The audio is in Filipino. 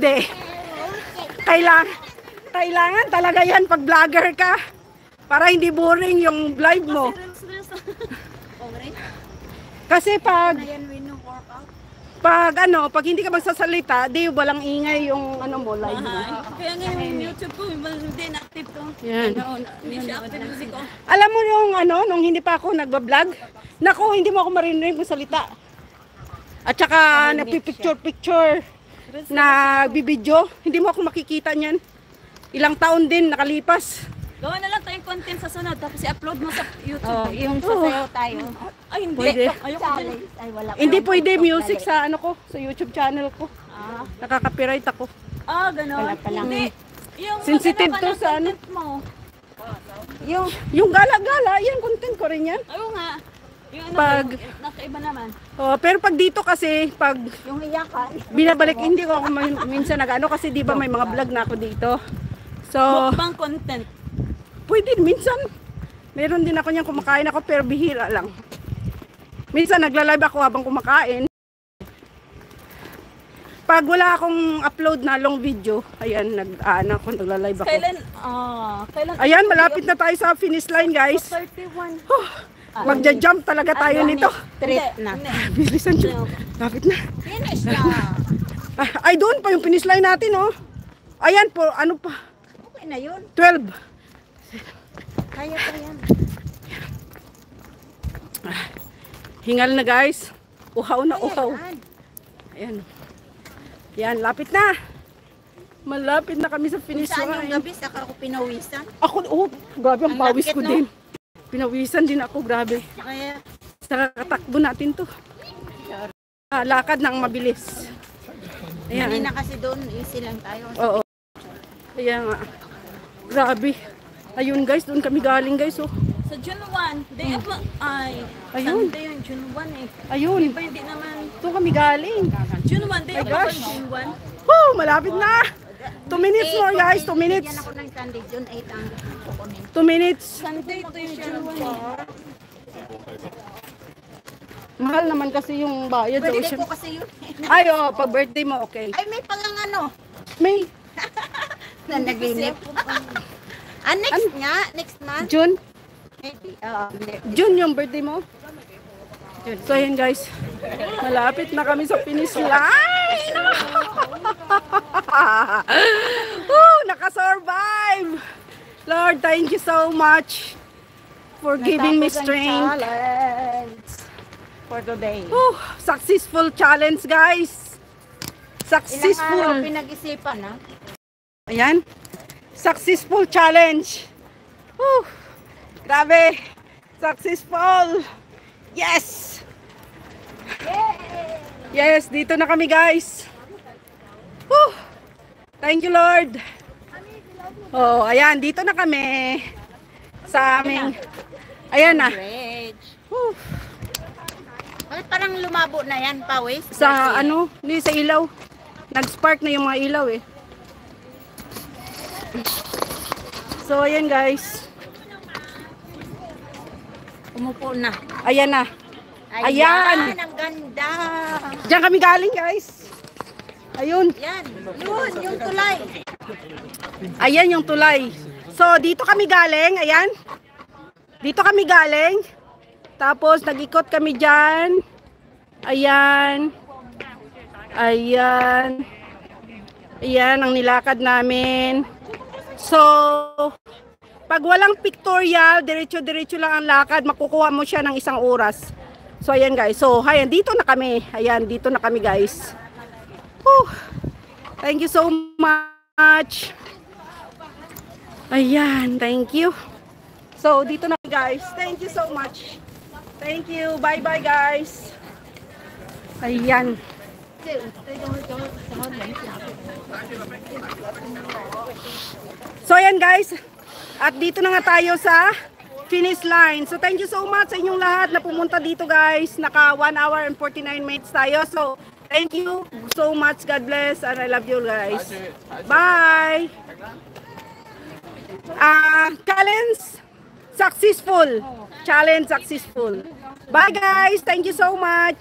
Hindi. Kailangan talaga yan pag vlogger ka. Para hindi boring yung live mo. Kasi pag hindi ka magsasalita, di walang ingay yung ano mo, live mo. Kaya nga yung YouTube ko, hindi na-active to. Yan. Hindi siya active music ko. Alam mo yung nung hindi pa ako nagbablog, naku, hindi mo ako marinig ng salita. At saka nagpipicture-picture, nagbibideo, hindi mo ako makikita niyan. Ilang taon din nakalipas. Gawa na lang tayong content sa sunod, tapos i-upload mo sa YouTube. Oh, yung sasayaw tayo. Ay, hindi. Pwede. Ayoko din. Ay, wala. Hindi pwede music sa sa YouTube channel ko. Nakaka-copyright ako. Gano'n. Wala pa lang. Hindi. Yung Sensitive maganda to ka ng sa ano. content mo. Yung gala-gala, yan content ko rin yan. Ayaw nga. Yung nakaiba naman. Pero pag dito kasi, pag Yung iyakan. binabalik, hindi ko ako minsan nag-ano kasi di ba may mga vlog na ako dito. So, Mukbang content. pwede minsan. Meron din ako niyan, kumakain ako pero bihira lang. Minsan nagla-live ako habang kumakain. Pag wala akong upload na long video, ayan, nagla-live ako. Kailan? Ayan, malapit na tayo sa finish line, guys. 31. Magja-jump talaga tayo nito. Trip na. Bilisan siya. Lapit na. Finish na. Ay, doon pa yung finish line natin, oh. Ayan po, ano pa? Okay na yun. 12. Kaya pa yan. Hingal na, guys. Uhaw na uhaw. Ayan. Yan, lapit na. Malapit na kami sa finish Saan yung line. gabi, saka ako pinawisan. Ako, grabe ang Ang pawis lakit, ko no? din. Pinawisan din ako, grabe. Kaya, Sa katakbo natin to. Lakad ng mabilis. Ayan. kanina kasi doon, easy lang tayo. Oo. Ayan nga. Grabe. Ayun, guys, doon kami galing, guys, oh. Sa June 1, day of Ayun. Sunday yung June 1 eh. Ayun. Iba hindi naman. Doon kami galing. June 1, day My of gosh. June 1. Woo! Malapit na! 2 minutes more, guys. 2 minutes. Bigyan ako ng Sunday, June 8 ang kukunin. 2 minutes. Sunday to yung June 1 eh. Mahal naman kasi yung bayad sa Birthday ocean. ko kasi yun. Ay, oh, pag birthday mo, okay. Ay, may palang ano. May Na naglinip. Next nga, next month. June. Maybe. June yung birthday mo. So, ayan, guys. Malapit na kami sa finish line. Nakasurvive. Lord, thank you so much for giving me strength. Challenge for today. Successful challenge, guys. Ilang araw Successful. pinag-isipan, ha? Ayan. Successful challenge. Grabe. Successful. Yes. Yes, dito na kami, guys. Thank you, Lord. Ayan, dito na kami. Sa aming, ayan na. Great. Ay, parang lumabo na yan, pawis. Sa sa ilaw. Nag-spark na yung mga ilaw eh. So, ayan, guys. Umupo na. Ayan na. Ayan. Ang ganda. Diyan kami galing, guys. Ayun. Yan. Yun, yung tulay. Ayan yung tulay. So, dito kami galing. Ayan. Dito kami galing. Tapos, nag-ikot kami dyan. Ayan. Ayan. Ayan ang nilakad namin. So, pag walang pictorial, diretso-diretso lang ang lakad, makukuha mo siya ng 1 oras. So, ayan, guys. So, ayan, dito na kami. Ayan, dito na kami, guys. Thank you so much. Ayan, thank you. So, dito na, guys. Thank you so much. Thank you. Bye-bye, guys. Ayan. So, ayan, guys. At dito na nga tayo sa finish line. So, thank you so much sa inyong lahat na pumunta dito, guys. Naka 1 hour and 49 minutes tayo. So, thank you so much. God bless. And I love you, guys. Bye. Challenge successful. Challenge successful. Bye, guys. Thank you so much.